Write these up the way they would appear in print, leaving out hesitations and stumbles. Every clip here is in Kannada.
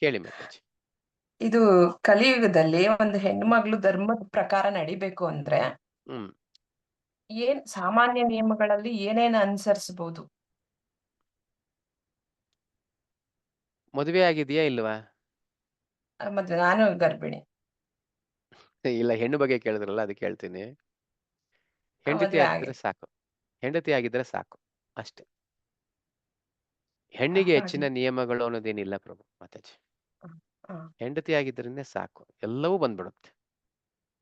ಕೇಳಿ ಮಾತಾಜಿ. ಇದು ಕಲಿಯುಗದಲ್ಲಿ ಒಂದು ಹೆಣ್ಮಗಳು ಧರ್ಮದ ಪ್ರಕಾರ ನಡಿಬೇಕು ಅಂದ್ರೆ ಹ್ಮ್ ಏನ್ ಸಾಮಾನ್ಯ ನಿಯಮಗಳಲ್ಲಿ ಏನೇನ್ ಅನುಸರಿಸಬಹುದು? ಮದುವೆ ಆಗಿದೆಯಾ ಇಲ್ವಾ? ಮತ್ತೆ ನಾನು ಗರ್ಭಿಣಿ. ಇಲ್ಲ, ಹೆಣ್ಣು ಬಗ್ಗೆ ಕೇಳಿದ್ರಲ್ಲ ಅದಕ್ಕೆ ಹೇಳ್ತೀನಿ. ಹೆಂಡತಿ ಮದ್ವೆ ಆಗಿದ್ರೆ ಆಗಿದೆ. ಸಾಕು. ಹೆಂಡತಿ ಆಗಿದ್ರೆ ಸಾಕು ಅಷ್ಟೇ. ಹೆಣ್ಣಿಗೆ ಹಾಗೆ. ಹೆಚ್ಚಿನ ನಿಯಮಗಳು ಅನ್ನೋದೇನಿಲ್ಲ ಪ್ರಭು ಮಾತಾಜಿ. ಹ, ಹ, ಹೆಂಡತಿ ಆಗಿದ್ರೇನೆ ಸಾಕು, ಎಲ್ಲವೂ ಬಂದ್ಬಿಡುತ್ತೆ.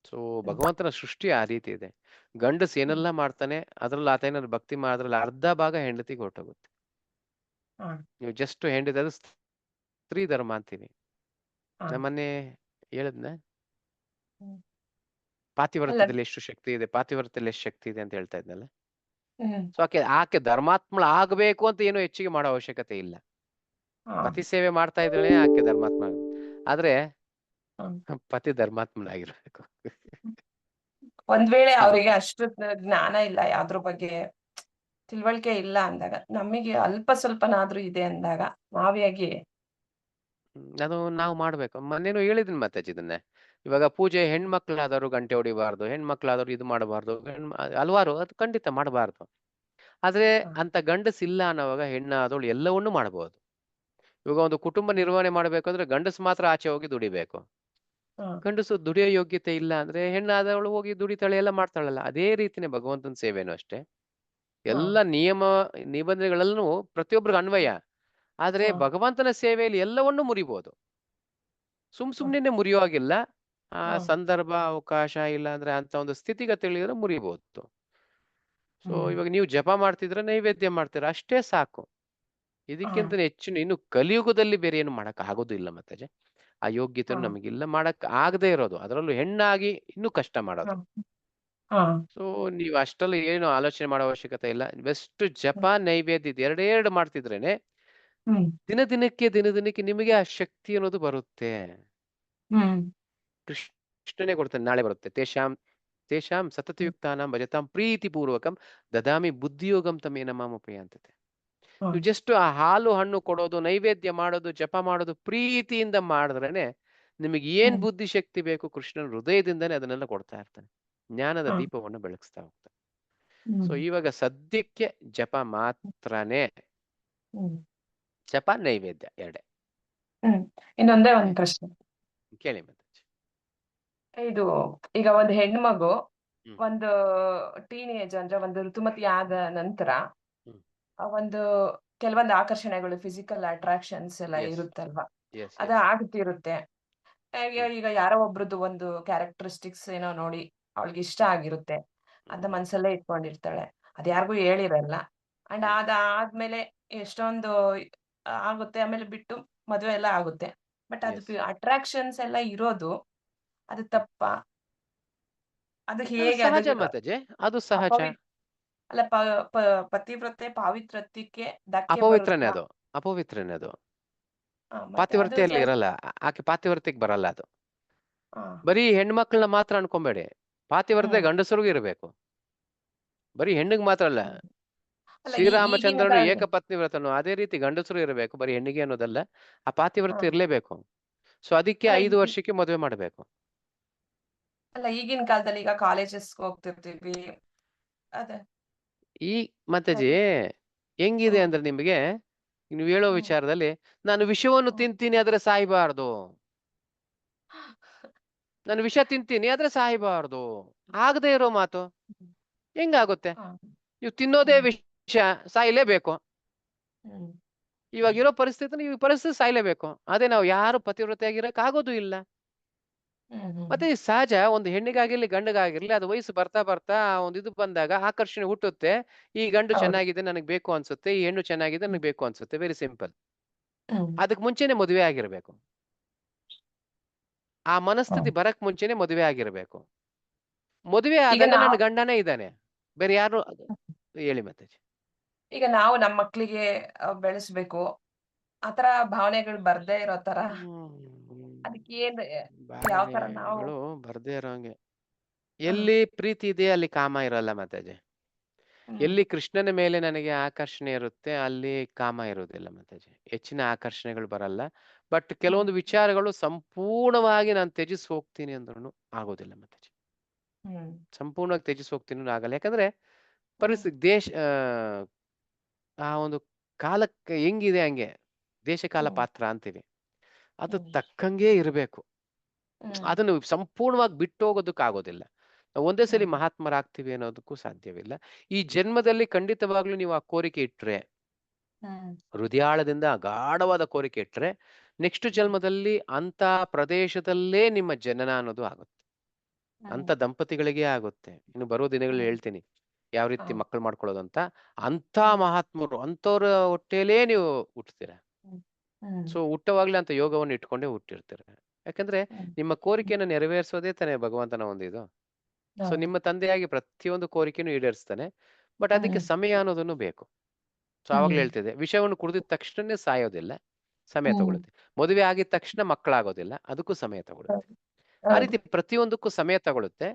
ಸೊ ಹ್ಮ್, ಭಗವಂತನ ಸೃಷ್ಟಿ ಆ ರೀತಿ ಇದೆ. ಗಂಡಸ್ ಹ್ಮ್, ಏನೆಲ್ಲ ಮಾಡ್ತಾನೆ ಅದ್ರಲ್ಲಿ ಆತ ಏನಾದ್ರು ಭಕ್ತಿ ಮಾಡಿದ್ರಲ್ಲಿ ಅರ್ಧ ಭಾಗ ಹೆಂಡತಿಗೆ ಹೊರಟೋಗುತ್ತೆ. ಹ, ನೀವು ಜಸ್ಟ್ ಹೆಂಡತಿ ಅದು ಸ್ತ್ರೀ ಧರ್ಮ ಅಂತೀವಿ. ಹ, ನಮ್ಮನ್ನೇ ಹೇಳದ್ನ ಹ್ಮ್. ಅಲ್ಲ. ಪಾತಿವ್ರತ್ಯದಲ್ಲಿ ಎಷ್ಟು ಶಕ್ತಿ ಇದೆ, ಪಾತಿವ್ರತ್ಯದಲ್ಲಿ ಎಷ್ಟು ಶಕ್ತಿ ಇದೆ ಅಂತ ಹೇಳ್ತಾ ಇದ್ನಲ್ಲ. ಹ್ಮ್. ಸೊ ಆಕೆ ಆಕೆ ಧರ್ಮಾತ್ಮಳ ಆಗ್ಬೇಕು ಅಂತ ಏನು ಹೆಚ್ಚಿಗೆ ಮಾಡೋ ಅವಶ್ಯಕತೆ ಇಲ್ಲ. ಹ, ಪತಿ ಸೇವೆ ಮಾಡ್ತಾ ಇದ್ದಾಳೆ ಆಕೆ ಧರ್ಮಾತ್ಮ ಆದ್ರೆ ಹ. ಪತಿ ಧರ್ಮಾತ್ಮನಾಗಿರ್ಬೇಕು. ಒಂದ್ ವೇಳೆ ಹಾ ಅವರಿಗೆ ಮತ್ತೆ ಅಷ್ಟು ಜ್ಞಾನ ಇಲ್ಲ, ಯಾವ್ದ್ರ ಬಗ್ಗೆ ತಿಳುವಳಿಕೆ ಇಲ್ಲ ಅಂದಾಗ, ನಮಗೆ ಅಲ್ಪ ಸ್ವಲ್ಪನಾದ್ರೂ ಇದೆ ಅಂದಾಗ ನಾವ್ ಹೇಗೆ? ಅದು ನಾವು ಮಾಡ್ಬೇಕು. ಮೊನ್ನೆನೂ ಹೇಳಿದ್ದೀನಿ ಮಾತಾಜಿ ಇದನ್ನೇ. ಇವಾಗ ಪೂಜೆ ಹೆಣ್ಮಕ್ಳಾದವರು ಗಂಟೆ ಹೊಡಿಬಾರ್ದು, ಹೆಣ್ಮಕ್ಳಾದವ್ರು ಇದು ಮಾಡಬಾರ್ದು, ಹಲವಾರು ಅದು ಖಂಡಿತ ಮಾಡಬಾರ್ದು. ಆದ್ರೆ ಹ, ಅಂತ ಗಂಡಸಿಲ್ಲ ಅನ್ನೋವಾಗ ಹೆಣ್ಣಾದವಳು ಎಲ್ಲವನ್ನೂ ಮಾಡಬಹುದು. ಇವಾಗ ಒಂದು ಕುಟುಂಬ ಹ, ನಿರ್ವಹಣೆ ಮಾಡ್ಬೇಕಂದ್ರೆ ಗಂಡಸು ಮಾತ್ರ ಆಚೆ ಹೋಗಿ ದುಡಿಬೇಕು. ಹ, ಗಂಡಸು ದುಡಿಯೋ ಯೋಗ್ಯತೆ ಇಲ್ಲ ಅಂದ್ರೆ ಹೆಣ್ಣಾದವಳು ಹೋಗಿ ದುಡಿತಾಳೆ, ಎಲ್ಲ ಮಾಡ್ತಾಳಲ್ಲ. ಅದೇ ರೀತಿನೇ ಭಗವಂತನ ಸೇವೆನೂ ಅಷ್ಟೇ. ಹ, ಎಲ್ಲ ನಿಯಮ ನಿಬಂಧನೆಗಳಲ್ಲೂ ಪ್ರತಿಯೊಬ್ಬರಿಗೆ ಅನ್ವಯ. ಆದ್ರೆ ಹ, ಭಗವಂತನ ಸೇವೆಯಲ್ಲಿ ಎಲ್ಲವನ್ನೂ ಮುರಿಬಹುದು. ಹ, ಸುಮ್ನೆ ಮುರಿಯೋ ಹಾಗಿಲ್ಲ. ಆ ಹ, ಸಂದರ್ಭ ಅವಕಾಶ ಇಲ್ಲ ಅಂದ್ರೆ ಅಂತ ಒಂದು ಸ್ಥಿತಿಗತಿಗಳಿದ್ರೆ ಮುರಿಬಹುದು. ಸೊ ಹ್ಮ್, ಇವಾಗ ನೀವು ಜಪ ಮಾಡ್ತಿದ್ರೆ ನೈವೇದ್ಯ ಮಾಡ್ತೀರಾ ಅಷ್ಟೇ ಸಾಕು. ಹ, ಇದಕ್ಕಿಂತ ಹೆಚ್ಚು ಇನ್ನು ಕಲಿಯುಗದಲ್ಲಿ ಬೇರೆ ಏನು ಮಾಡಕ್ ಆಗೋದು ಇಲ್ಲ ಮತ್ತೆ. ಆ ಯೋಗ್ಯತೆ ಹ, ನಮಗಿಲ್ಲ, ಮಾಡಕ್ ಆಗದೆ ಇರೋದು, ಅದರಲ್ಲೂ ಹೆಣ್ಣಾಗಿ ಇನ್ನೂ ಕಷ್ಟ ಹ, ಮಾಡೋದು. ಹ, ಸೊ ನೀವು ಅಷ್ಟರಲ್ಲಿ ಏನು ಆಲೋಚನೆ ಮಾಡೋ ಅವಶ್ಯಕತೆ ಇಲ್ಲ. ಬೆಸ್ಟ್ ಜಪ ಹ್ಮ್, ನೈವೇದ್ಯ ಇದು ಎರಡೆರಡು ಮಾಡ್ತಿದ್ರೇನೆ ಹ್ಮ್, ದಿನ ದಿನಕ್ಕೆ ನಿಮಗೆ ಆ ಶಕ್ತಿ ಅನ್ನೋದು ಬರುತ್ತೆ. ಹ್ಮ್, ಕೃಷ್ಣನೇ ಕೊಡ್ತಾನೆ, ನಾಳೆ ಬರುತ್ತೆ. ತೇಷಾಂ ತೇಷಾಂ ಸತತಯುಕ್ತಾನಾಂ ಭಜತಾಂ ಪ್ರೀತಿ ಪೂರ್ವಕಂ ದದಾಮಿ ಬುದ್ಧಿಯೋಗಂ ತಮೇನ ಮಾಮುಪಯ ಅಂತತೆ. ಹ, ನೀವು ಜಸ್ಟ್ ಆ ಹಾಲು ಹಣ್ಣು ಕೊಡೋದು, ನೈವೇದ್ಯ ಮಾಡೋದು, ಜಪ ಮಾಡೋದು ಪ್ರೀತಿಯಿಂದ ಮಾಡಿದ್ರೇನೆ ನಿಮಗೆ ಏನ್ ಹ್ಮ್, ಬುದ್ಧಿ ಶಕ್ತಿ ಬೇಕು ಕೃಷ್ಣನ ಹೃದಯದಿಂದನೇ ಅದನ್ನೆಲ್ಲ ಕೊಡ್ತಾ ಇರ್ತಾನೆ. ಜ್ಞಾನದ ಹ, ದೀಪವನ್ನು ಬೆಳಗಿಸ್ತಾ ಹೋಗ್ತಾನೆ. ಸೊ ಹ್ಮ್, ಇವಾಗ ಸದ್ಯಕ್ಕೆ ಜಪ ಮಾತ್ರನೇ. ಹ್ಮ್, ಜಪ ನೈವೇದ್ಯ ಎರಡೇ. ಹ್ಮ್. ಇನ್ನೊಂದೇ ಓಕೆ, ಒಂದ್ ಪ್ರಶ್ನೆ. ಕೇಳಿ ಮತ್ತೆ. ಇದು ಈಗ ಒಂದು ಹೆಣ್ಮಗು ಹ್ಮ್ ಒಂದು ಟೀನೇಜ್ ಅಂದ್ರೆ ಒಂದು ಋತುಮತಿ ಆದ ನಂತರ ಹ್ಮ್ ಒಂದು ಕೆಲವೊಂದು ಆಕರ್ಷಣೆಗಳು, ಫಿಸಿಕಲ್ ಅಟ್ರಾಕ್ಷನ್ಸ್ ಎಲ್ಲ ಎಸ್ ಇರುತ್ತಲ್ವಾ? ಎಸ್ ಅದು ಎಸ್ ಆಗ್ತಿರುತ್ತೆ. ಈಗ ಹ್ಮ್ ಈಗ ಯಾರೋ ಒಬ್ರದ್ದು ಒಂದು ಕ್ಯಾರೆಕ್ಟರಿಸ್ಟಿಕ್ಸ್ ಏನೋ ನೋಡಿ ಅವಳಿಗೆ ಇಷ್ಟ ಹ್ಮ್ ಆಗಿರುತ್ತೆ. ಹ್ಮ್ ಅದ್ನ ಹ್ಮ್ ಮನ್ಸಲ್ಲೇ ಇಟ್ಕೊಂಡಿರ್ತಾಳೆ. ಅದ್ ಯಾರಿಗೂ ಹೇಳಿರಲ್ಲ. ಅಂಡ್ ಹ್ಮ್ ಅದಾದ್ಮೇಲೆ ಎಷ್ಟೊಂದು ಆಗುತ್ತೆ. ಆಮೇಲೆ ಬಿಟ್ಟು ಮದ್ವೆ ಎಲ್ಲ ಆಗುತ್ತೆ. ಬಟ್ ಅದು ಎಸ್ ಅಟ್ರಾಕ್ಷನ್ಸ್ ಎಲ್ಲ ಇರೋದು, ಅದು ತಪ್ಪಾ? ಅದು ಅದು ಹೇಗೆ ಸಹಜ ಅದಕ್ಕೆ ಮಾತಾಜಿ, ಅದು ಸಹಜ. ಅಪವಿ ಅಲ್ಲ ಪತಿವ್ರತೆ ಪಾವಿತ್ರತ್ಯಕ್ಕೆ ಧಕ್ಕೆ ಅಪವಿತ್ರನೇ ಬರುತ್ತಾ? ಅದು, ಅಪವಿತ್ರನೇ ಅದು. ಮತ್ತೆ ಅದು ಪಾತಿವ್ರತ್ಯಲ್ಲಿ ಇರಲ್ಲ. ಆಕೆ ಪಾತಿವ್ರತ್ಯಕ್ಕೆ ಬರಲ್ಲ ಅದು. ಆ, ಬರೀ ಹೆಣ್ಮಕ್ಳನ್ನ ಮಾತ್ರ ಅನ್ಕೊಂಬೇಡಿ. ಪಾತಿವ್ರತ್ಯ ಹ್ಮ್. ಗಂಡಸರಿಗೂ ಇರಬೇಕು, ಬರೀ ಹೆಣ್ಣಿಗೆ ಮಾತ್ರ ಅಲ್ಲ. ಹ್ಮ್. ಅಲ್ಲ ಈಗಿನ ಶ್ರೀರಾಮಚಂದ್ರನು ಕಾಲದ. ಏಕಪತ್ನಿ ವ್ರತನು ಅದೇ ರೀತಿ ಗಂಡಸರು ಇರಬೇಕು, ಬರೀ ಹೆಣ್ಣಿಗೆ ಅನ್ನೋದಲ್ಲ. ಆ ಹಾ. ಪಾತಿವ್ರತ್ಯ ಇರಲೇಬೇಕು. ಸೊ ಅದಕ್ಕೆ ಅಲ್ಲ 5 ವರ್ಷಕ್ಕೆ ಮದುವೆ ಮಾಡಬೇಕು. ಅಲ್ಲ ಈಗಿನ ಕಾಲದಲ್ಲಿ ಈಗ ಕಾಲೇಜಸ್ಗೆ ಹೋಗ್ತಿರ್ತೀವಿ. ಅದೇ. ಈ ಮತ್ತಜಿ ಅದೇ. ಹೆಂಗಿದೆ ಹ್ಮ್. ಅಂದ್ರೆ ನಿಮಗೆ, ನೀವು ಹೇಳೋ ಹ್ಮ್. ವಿಚಾರದಲ್ಲಿ ನಾನು ವಿಷವನ್ನು ಹ್ಮ್. ತಿಂತೀನಿ ಆದ್ರೆ ಸಾಯ್ಬಾರ್ದು, ನಾನು ವಿಷ ತಿಂತೀನಿ ಆದ್ರೆ ಸಾಯ್ಬಾರ್ದು, ಆಗದೆ ಇರೋ ಮಾತು ಹೆಂಗಾಗುತ್ತೆ? ಹಾ. ನೀವು ತಿನ್ನೋದೇ ಹ್ಮ್. ವಿಷ, ಸಾಯ್ಲೇಬೇಕು. ಹ್ಮ್. ಇವಾಗ ಇರೋ ಪರಿಸ್ಥಿತಿ, ನೀವು ಈ ಪರಿಸ್ಥಿತಿ ಸಾಯ್ಲೇಬೇಕು. ಅದೇ ನಾವು ಯಾರು ಪತಿವ್ರತೆಯಾಗಿರಕ್ ಆಗೋದು ಇಲ್ಲ. ಹ್ಮ್. ಹ್ಮ್. ಮತ್ತೆ ಈ ಸಹಜ, ಒಂದು ಹೆಣ್ಣಿಗಾಗಿರ್ಲಿ ಗಂಡಗಾಗಿರ್ಲಿ ಅದು ವಯಸ್ಸು ಬರ್ತಾ ಬರ್ತಾ ಒಂದು ಇದು ಬಂದಾಗ ಆಕರ್ಷಣೆ ಹುಟ್ಟುತ್ತೆ. ಈ ಗಂಡು ಹೌದು. ಚೆನ್ನಾಗಿದೆ ನನಗೆ ಬೇಕು ಅನ್ಸುತ್ತೆ, ಈ ಹೆಣ್ಣು ಚೆನ್ನಾಗಿದೆ ಹ್ಮ್. ನನಗೆ ಬೇಕು ಅನ್ಸುತ್ತೆ. Very simple. ಹ್ಮ್. ಅದಕ್ಕೆ ಮುಂಚೆನೆ ಮದುವೆ ಆಗಿರ್ಬೇಕು. ಆ ಮನಸ್ಥಿತಿ ಹ್ಮ್. ಬರಕ್ ಮುಂಚೆನೆ ಮದುವೆ ಆಗಿರ್ಬೇಕು. ಮದುವೆ ಈಗ ಆದಾಗ ನನ್ನ ನಾವು ಗಂಡನೇ ಇದ್ದಾನೆ, ಬೇರೆ ಯಾರು ಹೇಳಿ ಮತ್ತೆ. ಈಗ ನಾವು ನಮ್ಮ ಮಕ್ಳಿಗೆ ಬೆಳೆಸ್ಬೇಕು. ಆತರ ಭಾವನೆಗಳು ಬರ್ದೇ ಇರೋ ತರ ಅದಕ್ಕೆ ಏನ್, ಯಾವ ತರ ನಾವು? ಭಾವನೆಗಳು ಬರ್ದೇ ಇರೋಂಗೆ. ಹ, ಎಲ್ಲಿ ಪ್ರೀತಿ ಇದೆ ಅಲ್ಲಿ ಕಾಮ ಇರಲ್ಲ ಮಾತಾಜಿ. ಹ್ಮ್ ಎಲ್ಲಿ ಕೃಷ್ಣನ ಮೇಲೆ ನನಗೆ ಆಕರ್ಷಣೆ ಇರುತ್ತೆ, ಅಲ್ಲಿ ಕಾಮ ಇರುವುದಿಲ್ಲ ಮಾತಾಜಿ. ಹೆಚ್ಚಿನ ಆಕರ್ಷಣೆಗಳು ಬರಲ್ಲ. ಬಟ್ ಹ್ಮ್ ಕೆಲವೊಂದು ವಿಚಾರಗಳು ಸಂಪೂರ್ಣವಾಗಿ ನಾನು ತ್ಯಜಿಸಿ ಹೋಗ್ತೀನಿ ಅಂದ್ರೂ ಆಗೋದಿಲ್ಲ ಮಾತಾಜಿ. ಹ್ಮ್ ಸಂಪೂರ್ಣವಾಗಿ ತ್ಯಜಿಸಿ ಹೋಗ್ತೀನಿ ಅನ್ನೂ ಆಗಲ್ಲ. ಯಾಕಂದ್ರೆ ಹ್ಮ್ ಪರಿಸ್ಥಿತಿ ಆ ಒಂದು ಕಾಲಕ್ಕೆ ಹೆಂಗಿದೆ ಹಂಗೆ. ದೇಶ ಕಾಲ ಹ್ಮ್ ಪಾತ್ರ ಅಂತೀವಿ. ಅದು ಹ್ಮ್ ತಕ್ಕಂಗೆ ಇರಬೇಕು. ಹ್ಮ್ ಅದನ್ನು ಸಂಪೂರ್ಣವಾಗಿ ಬಿಟ್ಟು ಹೋಗೋದಕ್ಕಾಗೋದಿಲ್ಲ. ನಾವು ಒಂದೇ ಸಲಿ ಹ್ಮ್ ಮಹಾತ್ಮರಾಗ್ತೀವಿ ಅನ್ನೋದಕ್ಕೂ ಸಾಧ್ಯವಿಲ್ಲ. ಈ ಜನ್ಮದಲ್ಲಿ ಖಂಡಿತವಾಗ್ಲೂ ನೀವು ಆ ಕೋರಿಕೆ ಇಟ್ರೆ, ಹ್ಮ್ ಹೃದಯಾಳದಿಂದ ಅಗಾಢವಾದ ಕೋರಿಕೆ ಇಟ್ರೆ, ನೆಕ್ಸ್ಟ್ ಹ್ಮ್ ಜನ್ಮದಲ್ಲಿ ಅಂತ ಪ್ರದೇಶದಲ್ಲೇ ನಿಮ್ಮ ಜನನ ಅನ್ನೋದು ಆಗುತ್ತೆ. ಹ್ಮ್ ಅಂತ ದಂಪತಿಗಳಿಗೆ ಆಗುತ್ತೆ. ಇನ್ನು ಬರೋ ದಿನಗಳಲ್ಲಿ ಹ್ಮ್ ಹೇಳ್ತೀನಿ. ಯಾವ ರೀತಿ ಹೌದು. ಮಕ್ಕಳು ಮಾಡ್ಕೊಳ್ಳೋದು ಅಂತ. ಅಂಥ ಹ್ಮ್ ಮಹಾತ್ಮರು, ಅಂಥವ್ರ ಹೊಟ್ಟೆಲೇ ನೀವು ಹುಟ್ತೀರ. ಹ್ಮ್ ಹ್ಮ್ ಸೊ ಹುಟ್ಟುವಾಗ್ಲೇ ಅಂತ ಯೋಗವನ್ನು ಇಟ್ಕೊಂಡೇ ಹುಟ್ಟಿರ್ತೀರ. ಯಾಕಂದ್ರೆ ಹ್ಮ್ ನಿಮ್ಮ ಕೋರಿಕೆಯನ್ನು ನೆರವೇರಿಸೋದೇ ತಾನೇ ಭಗವಂತನ ಒಂದು ಇದು. ಸೊ ಹೌದು. ನಿಮ್ಮ ತಂದೆಯಾಗಿ ಪ್ರತಿಯೊಂದು ಕೋರಿಕೆನೂ ಈಡೇರಿಸ್ತಾನೆ. ಬಟ್ ಅದಕ್ಕೆ ಹ್ಮ್ ಸಮಯ ಅನ್ನೋದನ್ನು ಬೇಕು. ಸೊ ಆವಾಗಲೇ ಹ್ಮ್ ಹೇಳ್ತಿದ್ದೆ, ವಿಷವನ್ನು ಕುಡಿದಿದ ತಕ್ಷಣನೇ ಸಾಯೋದಿಲ್ಲ, ಸಮಯ ಹ್ಮ್ ತಗೊಳುತ್ತೆ. ಮದುವೆ ಆಗಿದ ತಕ್ಷಣ ಮಕ್ಕಳಾಗೋದಿಲ್ಲ, ಅದಕ್ಕೂ ಸಮಯ ತಗೊಳುತ್ತೆ. ಹೌದು. ಆ ಹೌದು. ರೀತಿ ಪ್ರತಿಯೊಂದಕ್ಕೂ ಸಮಯ ತಗೊಳುತ್ತೆ.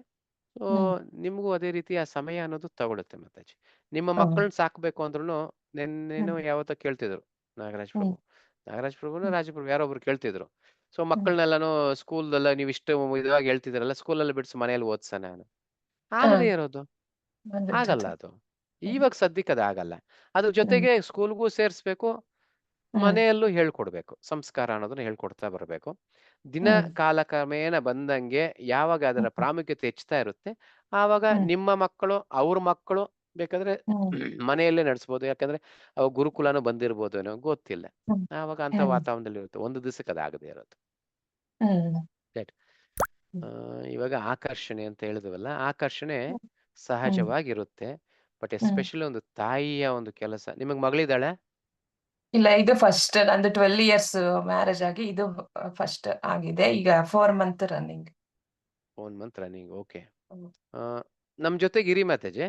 ಸೊ ಹ್ಮ್ ನಿಮಗೂ ಅದೇ ರೀತಿ ಆ ಸಮಯ ಅನ್ನೋದು ತಗೊಳುತ್ತೆ ಮಾತಾಜಿ. ನಿಮ್ಮ ಹೌದು. ಮಕ್ಕಳನ್ನ ಸಾಕ್ಬೇಕು ಅಂದ್ರೂ, ನೆನ್ನೆನೋ ಹ್ಮ್ ಯಾವತ್ತೋ ಕೇಳ್ತಿದ್ರು ನಾಗರಾಜ್ ಹ್ಮ್ ಪ್ರಭು. ನಾಗರಾಜ್ ಪ್ರಭುನೋ ಹ್ಮ್ ರಾಜಪ್ರಭು ಯಾರೋ ಒಬ್ರು ಕೇಳ್ತಿದ್ರು. ಸೊ ಹ್ಮ್ ಮಕ್ಕಳನ್ನೆಲ್ಲಾನು ಸ್ಕೂಲ್ದಲ್ಲ ನೀವು ಇಷ್ಟು ಇದಾಗಿ ಹೇಳ್ತಿದ್ದೀರಲ್ಲ, ಸ್ಕೂಲಲ್ಲಿ ಬಿಡಿಸಿ ಮನೇಲಿ ಓದ್ಸನ ನಾನು. ಹಾ ಆಗದೇ ಇರೋದು. ಆಗಲ್ಲ 100%. ಅದು. ಹ್ಮ್ ಇವಾಗ ಸದ್ಯಕ್ಕೆ ಅದು ಆಗಲ್ಲ. ಅದ್ರ ಹ್ಮ್ ಜೊತೆಗೆ ಸ್ಕೂಲ್‌ಗೂ ಸೇರಿಸ್ಬೇಕು, ಹ್ಮ್ ಮನೆಯಲ್ಲೂ ಹೇಳ್ಕೊಡ್ಬೇಕು. ಸಂಸ್ಕಾರ ಅನ್ನೋದನ್ನ ಹೇಳ್ಕೊಡ್ತಾ ಬರಬೇಕು. ದಿನ ಹ್ಮ್ ಕಾಲಕ್ರಮೇಣ ಬಂದಂಗೆ ಯಾವಾಗ ಅದರ ಹ್ಮ್ ಪ್ರಾಮುಖ್ಯತೆ ಹೆಚ್ಚುತ್ತಾ ಇರುತ್ತೆ, ಆವಾಗ ಹ್ಮ್ ನಿಮ್ಮ ಮಕ್ಕಳು, ಅವ್ರ ಮಕ್ಕಳು ಬೇಕಾದ್ರೆ ಹ್ಮ್ ಮನೆಯಲ್ಲೇ ನಡೆಸ್ಬೋದು. ಯಾಕಂದ್ರೆ ಅವು ಗುರುಕುಲನೂ ಬಂದಿರ್ಬೋದೇನೋ ಗೊತ್ತಿಲ್ಲ. ಹ್ಮ್ ಆವಾಗ ಅಂತ ಹ್ಮ್ ವಾತಾವರಣದಲ್ಲಿ ಇರುತ್ತೆ. ಒಂದು ದಿವಸಕ್ಕೆ ಅದು ಆಗದೇ ಇರೋದು. ಹ್ಮ್ ರೈಟ್. ಹ್ಮ್ ಇವಾಗ ಆಕರ್ಷಣೆ ಅಂತ ಹೇಳಿದ್ವಲ್ಲ, ಆಕರ್ಷಣೆ ಹ್ಮ್ ಸಹಜವಾಗಿರುತ್ತೆ. ಬಟ್ ಹ್ಮ್ ಎಸ್ಪೆಷಲಿ ಒಂದು ತಾಯಿಯ ಒಂದು ಕೆಲಸ. ನಿಮಗೆ ಮಗಳಿದ್ದಾಳೆ? ಇಲ್ಲ ಇದು ಫಸ್ಟ್ ನಂದು 12 ಇಯರ್ಸ್ ಮ್ಯಾರೇಜ್ ಆಗಿ ಇದು ಫಸ್ಟ್ ಆಗಿದೆ. ಈಗ 4 month running. 1 month running. Okay. ಹ್ಮ್ ಆ, ನಮ್ ಜೊತೆಗೆ ಇರಿ ಮಾತಾಜಿ.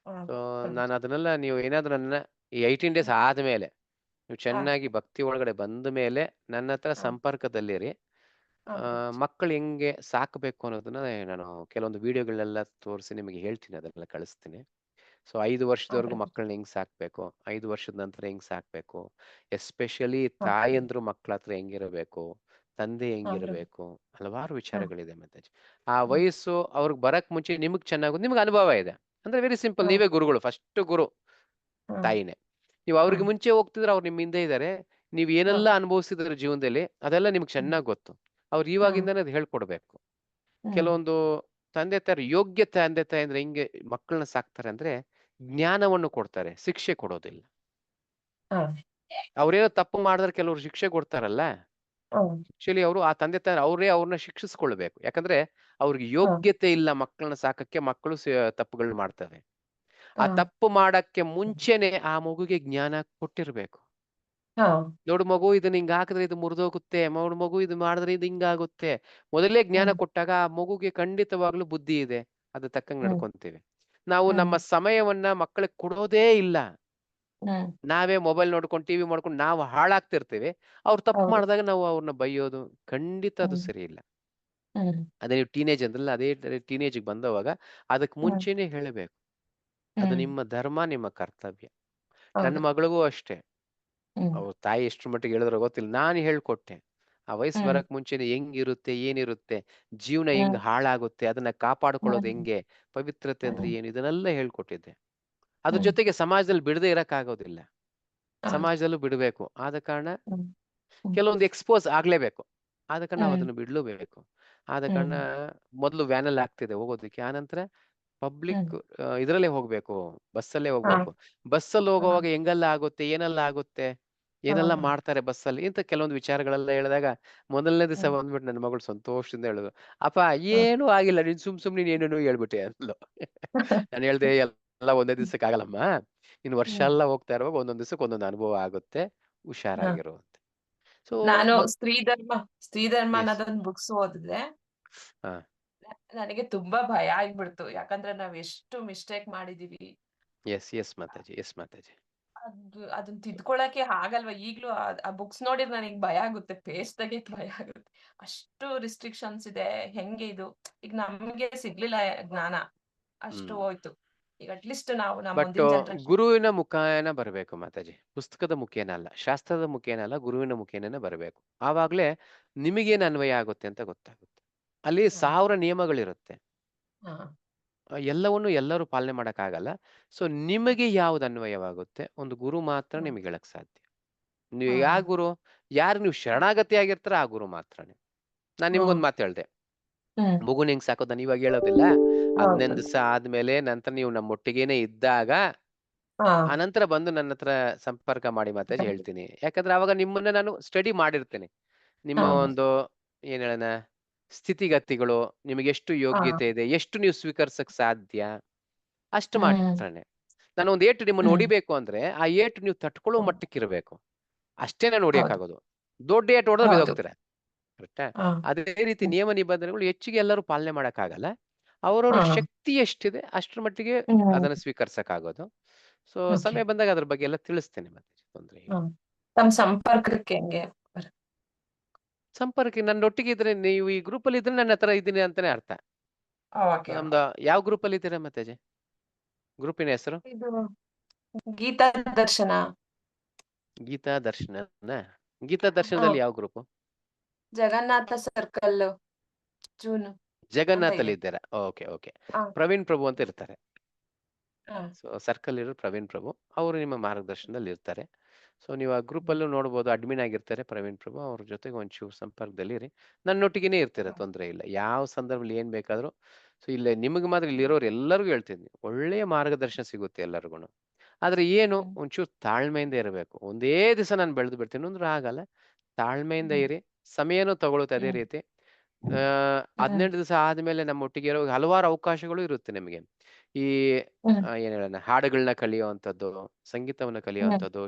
ಹ್ಮ್ ಸೊ ಖಂಡಿತ. ನಾನು ಅದನ್ನೆಲ್ಲ ನೀವು ಏನಾದ್ರು ನನ್ನ ಈ 18 ಡೇಸ್ ಆದ್ಮೇಲೆ ನೀವು ಹಾ ಚೆನ್ನಾಗಿ ಭಕ್ತಿ ಒಳಗಡೆ ಬಂದ ಮೇಲೆ ನನ್ನ ಹತ್ರ ಹಾ ಸಂಪರ್ಕದಲ್ಲಿರಿ. ಆ, ಓಕೆ. ಮಕ್ಕಳು ಹೆಂಗೆ ಸಾಕಬೇಕು ಅನ್ನೋದನ್ನ ನಾನು ಕೆಲವೊಂದು ವಿಡಿಯೋಗಳೆಲ್ಲ ತೋರಿಸಿ ನಿಮಗೆ ಹೇಳ್ತೀನಿ, ಅದನ್ನೆಲ್ಲ ಕಳಿಸ್ತೀನಿ. ಸೊ 5 ವರ್ಷದವರೆಗೂ ಓಕೆ. ಮಕ್ಕಳನ್ನ ಹೆಂಗ್ ಸಾಕ್ಬೇಕು, 5 ವರ್ಷದ ನಂತರ ಹೆಂಗ್ ಸಾಕ್ಬೇಕು, ಎಸ್ಪೆಷಲಿ ಓಕೆ. ತಾಯಂದ್ರು ಮಕ್ಕಳ ಹತ್ರ ಹೆಂಗಿರಬೇಕು, ತಂದೆ ಹೌದು. ಹೆಂಗಿರಬೇಕು, ಹಲವಾರು ಹ್ಮ್ ವಿಚಾರಗಳಿದೆ ಮಾತಾಜಿ. ಆ ಹ್ಮ್ ವಯಸ್ಸು ಅವ್ರಿಗೆ ಬರಕ್ ಮುಂಚೆ ನಿಮ್ಗೆ ಅನುಭವ ಇದೆ. ಅಂದ್ರೆ ವೆರಿ ಸಿಂಪಲ್, ಹ್ಮ್ ನೀವೇ ಗುರುಗಳು, ಫಸ್ಟ್ ಗುರು ಹ್ಮ್ ತಾಯಿನೇ. ನೀವು ಅವ್ರಿಗೆ ಹ್ಮ್ ಮುಂಚೆ ಹೋಗ್ತಿದ್ರೆ ಅವ್ರು ನಿಮ್ಮ ಹಿಂದೆ ಇದ್ದಾರೆ. ನೀವು ಹ್ಮ್ ಏನೆಲ್ಲ ಅನುಭವಿಸಿದ್ರ ಜೀವನದಲ್ಲಿ ಅದೆಲ್ಲ ನಿಮ್ಗೆ ಹ್ಮ್ ಚೆನ್ನಾಗಿ ಗೊತ್ತು. ಅವ್ರು ಹ್ಮ್ ಇವಾಗಿಂದಾನೇ ಅದು ಹೇಳ್ಕೊಡ್ಬೇಕು. ಹ್ಮ್ ಕೆಲವೊಂದು ತಂದೆ ತಾಯಿ ಯೋಗ್ಯ ತಂದೆ ತಾಯಿ ಅಂದ್ರೆ ಹಿಂಗೆ ಮಕ್ಕಳನ್ನ ಸಾಕ್ತಾರೆ ಅಂದ್ರೆ ಜ್ಞಾನವನ್ನು ಕೊಡ್ತಾರೆ, ಶಿಕ್ಷೆ ಕೊಡೋದಿಲ್ಲ. ಹಾ ಅವ್ರೇನೋ ತಪ್ಪು ಮಾಡಿದ್ರೆ ಕೆಲವರು ಶಿಕ್ಷೆ ಕೊಡ್ತಾರಲ್ಲ, ಹ್ಮ್ ಆಕ್ಚುಲಿ ಅವರು ಆ ತಂದೆ ತಾಯಿ ಅವರೇ ಅವ್ರನ್ನ ಶಿಕ್ಷಿಸ್ಕೊಳ್ಬೇಕು. ಯಾಕಂದ್ರೆ ಅವ್ರಿಗೆ ಹ್ಮ್ ಯೋಗ್ಯತೆ ಇಲ್ಲ ಮಕ್ಕಳನ್ನ ಸಾಕಕ್ಕೆ, ಮಕ್ಕಳು ತಪ್ಪುಗಳನ್ನ ಮಾಡ್ತವೆ. ಆ ಹ್ಮ್ ತಪ್ಪು ಮಾಡಕ್ಕೆ ಮುಂಚೆನೆ ಆ ಮಗುಗೆ ಜ್ಞಾನ ಕೊಟ್ಟಿರ್ಬೇಕು. ಹಾ ನೋಡು ಮಗು, ಇದನ್ನ ಹಿಂಗ್ ಹಾಕಿದ್ರೆ ಇದು ಮುರಿದೋಗುತ್ತೆ, ನೋಡು ಮಗು ಇದು ಮಾಡಿದ್ರೆ ಇದು ಹಿಂಗಾಗುತ್ತೆ. ಮೊದಲೇ ಜ್ಞಾನ ಹ್ಮ್ ಕೊಟ್ಟಾಗ ಆ ಮಗುಗೆ ಖಂಡಿತವಾಗ್ಲೂ ಬುದ್ಧಿ ಇದೆ, ಅದು ತಕ್ಕಂಗೆ ಹ್ಮ್ ನಡ್ಕೊಂತೀವಿ. ನಾವು ಹ್ಮ್ ನಮ್ಮ ಸಮಯವನ್ನ ಮಕ್ಕಳಿಗೆ ಕೊಡೋದೇ ಇಲ್ಲ. ಹ್ಮ್ ನಾವೇ ಮೊಬೈಲ್ ನೋಡ್ಕೊಂಡು ಟಿವಿ ಮಾಡ್ಕೊಂಡು ನಾವು ಹಾಳಾಗ್ತಿರ್ತೀವಿ. ಅವ್ರು ತಪ್ಪು ಹೌದು. ಮಾಡಿದಾಗ ನಾವು ಅವ್ರನ್ನ ಬೈಯೋದು ಖಂಡಿತ ಅದು ಹ್ಮ್ ಸರಿ ಇಲ್ಲ. ಹ್ಮ್ ಅದೇ ನೀವು ಟೀನೇಜ್ ಅಂದ್ರಲ್ಲ, ಅದೇ ಟೀನೇಜ್ಗೆ ಬಂದವಾಗ ಅದಕ್ಕೆ ಹ್ಮ್ ಮುಂಚೆನೆ ಹೇಳಬೇಕು. ಅದು ಹ್ಮ್ ನಿಮ್ಮ ಧರ್ಮ, ನಿಮ್ಮ ಕರ್ತವ್ಯ. ನನ್ನ ಹೌದು. ಮಗಳಿಗೂ ಅಷ್ಟೇ. ಹ್ಮ್ ಅವ್ರ ತಾಯಿ ಎಷ್ಟ್ರ ಮಟ್ಟಿಗೆ ಹೇಳಿದ್ರೋ ಗೊತ್ತಿಲ್ಲ. ನಾನು ಹೇಳ್ಕೊಟ್ಟೆ. ಆ ವಯಸ್ಸು ಹ್ಮ್ ಬರಕ್ ಮುಂಚೆನೆ ಹೆಂಗಿರುತ್ತೆ, ಏನಿರುತ್ತೆ, ಜೀವನ ಹೆಂಗ್ ಹ್ಮ್ ಹಾಳಾಗುತ್ತೆ, ಅದನ್ನ ಕಾಪಾಡ್ಕೊಳ್ಳೋದು ಹ್ಮ್ ಹೆಂಗೆ, ಪವಿತ್ರತೆ ಅಂದ್ರೆ ಹ್ಮ್ ಏನು, ಇದನ್ನೆಲ್ಲ ಹೇಳ್ಕೊಟ್ಟಿದ್ದೆ. ಅದ್ರ ಹ್ಮ್ ಜೊತೆಗೆ ಸಮಾಜದಲ್ಲಿ ಬಿಡದೆ ಇರಕ್ಕಾಗೋದಿಲ್ಲ. ಹೌದು. ಸಮಾಜದಲ್ಲೂ ಬಿಡಬೇಕು. ಆದ ಕಾರಣ ಹ್ಮ್ ಹ್ಮ್ ಕೆಲವೊಂದು ಎಕ್ಸ್‌ಪೋಸ್ ಆಗ್ಲೇಬೇಕು. ಆದ ಕಾರಣ ನಾವು ಹ್ಮ್ ಅದನ್ನ ಬಿಡ್ಲೇಬೇಕು. ಆದ ಕಾರಣ ಹ್ಮ್ ಮೊದಲು ವ್ಯಾನಲ್ಲಿ ಆಗ್ತಿದೆ ಹೋಗೋದಕ್ಕೆ. ಆನಂತರ ಹ್ಮ್ ಪಬ್ಲಿಕ್ ಇದ್ರಲ್ಲೇ ಹೋಗ್ಬೇಕು, ಬಸ್ಸಲ್ಲೇ ಹಾ ಹೋಗ್ಬೇಕು. ಬಸ್ಸಲ್ಲಿ ಹಾ ಹೋಗುವಾಗ ಹೆಂಗೆಲ್ಲ ಆಗುತ್ತೆ, ಏನೆಲ್ಲ ಆಗುತ್ತೆ, ಹಾ ಏನೆಲ್ಲ ಮಾಡ್ತಾರೆ ಬಸ್ಸಲ್ಲಿ, ಇಂಥ ಕೆಲವೊಂದು ವಿಚಾರಗಳೆಲ್ಲ ಹೇಳಿದಾಗ ಮೊದಲನೇ ದಿವಸ ಹ್ಮ್ ಬಂದ್ಬಿಟ್ಟು ನನ್ನ ಮಗಳು ಸಂತೋಷದಿಂದ ಹೇಳಿದ್ರು, ಅಪ್ಪ ಹಾ ಏನೂ ಆಗಿಲ್ಲ, ನೀನ್ ಸುಮ್ ನೀನ್ ಏನೇನೋ ಹೇಳ್ಬಿಟ್ಟೆ ಅಂದ್ಲು. ನಾನು ಹೇಳ್ದೆ, ಎಲ್ಲ ಒಂದೇ ದಿವಸಕ್ಕೆ ಆಗಲ್ಲಮ್ಮ, ನೀನ್ ವರ್ಷ ಹ್ಮ್ ಎಲ್ಲ ಹೋಗ್ತಾ ಇರುವಾಗ ಒಂದೊಂದ್ ದಿವಸಕ್ಕೆ ಒಂದೊಂದು ಅನುಭವ ಆಗುತ್ತೆ, ಹಾ ಹುಷಾರಾಗಿರು ಅಂತ. ಸೊ ನಾನು ಮಗ್ ಸ್ತ್ರೀ ಧರ್ಮ ಎಸ್. ಅನ್ನೋದೊಂದು ಬುಕ್ಸ್ ಓದಿದ್ರೆ ಹಾ. ನನಗೆ ತುಂಬಾ ಭಯ ಆಗ್ಬಿಡ್ತು. ಯಾಕಂದ್ರೆ ನಾವ್ ಎಷ್ಟು ಮಿಸ್ಟೇಕ್ ಮಾಡಿದೀವಿ. ಎಸ್ ಎಸ್ ಮಾತಾಜಿ, ಎಸ್ ಮಾತಾಜಿ. ಅದನ್ನ ತಿದ್ಕೊಳಕ್ಕೆ ಆಗಲ್ವಾ? ಈಗ್ಲೂ ಆ ಬುಕ್ಸ್ ನೋಡಿದ್ರೆ ನನಗೆ ಭಯ ಆಗುತ್ತೆ. ಪೇಜ್ ತೆಗಿಯಕ್ ಭಯ ಆಗುತ್ತೆ. ಅಷ್ಟು ರಿಸ್ಟ್ರಿಕ್ಷನ್ಸ್ ಇದೆ. ಹೆಂಗೆ ಇದು? ಈಗ ನಮ್ಗೆ ಸಿಗ್ಲಿಲ್ಲ ಜ್ಞಾನ. ಅಷ್ಟು ಹ್ಮ್ ಹೋಯ್ತು. ಈಗ ಅಟ್‌ಲೀಸ್ಟ್ ನಾವು ನಮ್ಮ ಬಟ್ ಮುಂದಿನ ಜನರೇಷನ್. ಗುರುವಿನ ಮುಖೇನ ಬರಬೇಕು ಮಾತಾಜಿ. ಪುಸ್ತಕದ ಮುಖೇನ ಅಲ್ಲ, ಶಾಸ್ತ್ರದ ಮುಖೇನ ಅಲ್ಲ, ಗುರುವಿನ ಮುಖೇನನೇ ಬರಬೇಕು. ಆವಾಗ್ಲೇ ನಿಮಗೇನು ಅನ್ವಯ ಆಗುತ್ತೆ ಅಂತ ಗೊತ್ತಾಗುತ್ತೆ. ಅಲ್ಲಿ ಹಾ, 1000 ನಿಯಮಗಳಿರುತ್ತೆ. ಹಾ, ಎಲ್ಲವನ್ನೂ ಎಲ್ಲರೂ ಪಾಲನೆ ಮಾಡಕ್ಕಾಗಲ್ಲ. ಸೊ ನಿಮಗೆ ಯಾವ್ದು ಅನ್ವಯವಾಗುತ್ತೆ, ಒಂದು ಗುರು ಮಾತ್ರ ಹಾ, ನಿಮ್ಗೆ ಹೇಳಕ್ ಸಾಧ್ಯ. ನೀವು ಹಾ, ಯಾವ ಗುರು, ಯಾರು ನೀವು ಶರಣಾಗತಿ ಆಗಿರ್ತಾರ ಆ ಗುರು ಮಾತ್ರನೇ. ನಾನ್ ಹಾ, ನಿಮ್ಗೊಂದ್ ಮಾತು ಹೇಳ್ದೆ. ಹ್ಮ್. ಮಗುನ ಹೆಂಗ್ ಸಾಕೋದು ನಾನು ಇವಾಗ ಹೇಳೋದಿಲ್ಲ. 15 ಹೌದು. ದಿವಸ ಆದ್ಮೇಲೆ ನಂತರ ನೀವು ನಮ್ಮೊಟ್ಟಿಗೇನೆ ಇದ್ದಾಗ ಹಾ. ಆನಂತರ ಬಂದು ನನ್ನ ಹತ್ರ ಸಂಪರ್ಕ ಮಾಡಿ ಮಾತಾಜಿ ಹೇಳ್ತೀನಿ. ಯಾಕಂದ್ರೆ ಅವಾಗ ನಿಮ್ಮನ್ನ ನಾನು ಸ್ಟಡಿ ಮಾಡಿರ್ತೇನೆ. ನಿಮ್ಮ ಹಾ, ಒಂದು ಏನ್ ಹೇಳೋಣ, ಸ್ಥಿತಿಗತಿಗಳು, ನಿಮಗೆಷ್ಟು ಹಾ, ಯೋಗ್ಯತೆ ಇದೆ, ಎಷ್ಟು ನೀವು ಸ್ವೀಕರಿಸಕ್ ಸಾಧ್ಯ, ಅಷ್ಟು ಹ್ಮ್, ಮಾತ್ರನೇ. ನಾನು ಒಂದ್ ಏಟು ನಿಮ್ಮನ್ನ ಹ್ಮ್. ಹೊಡಿಬೇಕು ಅಂದ್ರೆ, ಆ ಏಟು ನೀವು ತಟ್ಕೊಳ್ಳೋ ಹ್ಮ್. ಮಟ್ಟಕ್ಕಿರ್ಬೇಕು. ಅಷ್ಟೇ ನಾನು ಹೌದು, ಹೊಡಿಯಕ್ಕಾಗೋದು. ದೊಡ್ಡ ಏಟು ಹೊಡೆದ್ರೆ ಹೌದು. ಬಿದ್ದೋಗ್ತೀರ. ಕರೆಕ್ಟಾ? ಹಾ, ಅದೇ ರೀತಿ ಹ್ಮ್, ನಿಯಮ ನಿಬಂಧನೆಗಳು ಹೆಚ್ಚಿಗೆ ಎಲ್ಲರೂ ಪಾಲನೆ ಮಾಡಕ್ಕಾಗಲ್ಲ. ಅವ್ರವ್ರ ಹಾ, ಶಕ್ತಿ ಎಷ್ಟಿದೆ ಅಷ್ಟ್ರ ಮಟ್ಟಿಗೆ ಹ್ಮ್, ಅದನ್ನ ಸ್ವೀಕರಿಸಕ್ಕಾಗೋದು. So okay. ಸಮಯ ಬಂದಾಗ ಅದ್ರ ಬಗ್ಗೆ ಎಲ್ಲ ತಿಳಿಸ್ತೇನೆ ಮತ್ತೆ, ತೊಂದ್ರೆ ಇಲ್ಲ. ಹಾ. ತಮ್ಮ ಸಂಪರ್ಕಕ್ಕೆ ಹೆಂಗೆ? ಸಂಪರ್ಕ ನನ್ನೊಟ್ಟಿಗೆ ಇದ್ರೆ, ನೀವು ಈ ಗ್ರೂಪ್ ಅಲ್ಲಿ ಇದ್ರೆ ನನ್ನ ಹತ್ರ ಇದ್ದೀನಿ ಅಂತಾನೆ ಅರ್ಥ. ಓಕೆ. ನಮ್ದು ಯಾವ ಗ್ರೂಪ್ ಅಲ್ಲಿ ಇದ್ದೀರಾ ಮತ್ತೆ ಗ್ರೂಪಿನ ಹೆಸರು? ಇದು ಗೀತಾ ದರ್ಶನ. ಗೀತಾ ದರ್ಶನ. ಗೀತಾ ಹಾ, ದರ್ಶನದಲ್ಲಿ ಯಾವ ಗ್ರೂಪ್? ಜಗನ್ನಾಥ ಸರ್ಕಲ್ ಜೂನ್ ಅಂತ ಜಗನ್ನಾಥ್ ಇದೆ. ಅಲ್ಲಿ ಇದ್ದೀರಾ? Okay okay. ಹಾ, ಪ್ರವೀಣ್ ಪ್ರಭು ಅಂತ ಇರ್ತಾರೆ. ಹಾ, ಸೊ ಸರ್ಕಲ್ ಇರೋ ಪ್ರವೀಣ್ ಪ್ರಭು ಅವರು ನಿಮ್ಮ ಮಾರ್ಗದರ್ಶನದಲ್ಲಿ ಇರ್ತಾರೆ. ಸೊ ನೀವು ಆ ಗ್ರೂಪ್ ಅಲ್ಲೂ ನೋಡ್ಬೋದು, ಅಡ್ಮಿನ್ ಆಗಿರ್ತಾರೆ ಪ್ರವೀಣ್ ಪ್ರಭು. ಅವ್ರ ಜೊತೆಗೆ ಒಂಚೂರು ಸಂಪರ್ಕದಲ್ಲಿರಿ. ನನ್ನೊಟ್ಟಿಗೆನೇ ಇರ್ತೀರ, ತೊಂದರೆ ಇಲ್ಲ. ಯಾವ ಸಂದರ್ಭದಲ್ಲಿ ಏನ್ ಬೇಕಾದ್ರೂ. ಸೊ ಇಲ್ಲ ನಿಮಗೆ ಮಾತ್ರ, ಇಲ್ಲಿರೋರು ಎಲ್ಲರಿಗೂ ಹೇಳ್ತೀನಿ, ಒಳ್ಳೆಯ ಮಾರ್ಗದರ್ಶನ ಸಿಗುತ್ತೆ ಎಲ್ಲರಿಗೂ. ಆದ್ರೆ ಏನು, ಹ್ಮ್, ಒಂಚೂರು ತಾಳ್ಮೆಯಿಂದ ಇರಬೇಕು. ಒಂದೇ ದಿವಸ ನಾನು ಬೆಳೆದು ಬಿಡ್ತೀನಿ ಅಂದ್ರೆ ಆಗಲ್ಲ. ತಾಳ್ಮೆಯಿಂದ ಹ್ಮ್, ಇರಿ. ಸಮಯನೂ ತಗೊಳುತ್ತೆ ಅದೇ ಹ್ಮ್, ರೀತಿ. ಹ್ಮ್, 18 ದಿವಸ ಆದ್ಮೇಲೆ ನಮ್ಮೊಟ್ಟಿಗೆ ಇರೋ ಹಲವಾರು ಅವಕಾಶಗಳು ಇರುತ್ತೆ ನಿಮಗೆ. ಈ ಹ್ಮ್, ಏನ್ ಹೇಳೋಣ, ಹಾಡುಗಳನ್ನ ಕಲಿಯುವಂಥದ್ದು, ಸಂಗೀತವನ್ನ ಹ್ಮ್. ಕಲಿಯುವಂಥದ್ದು,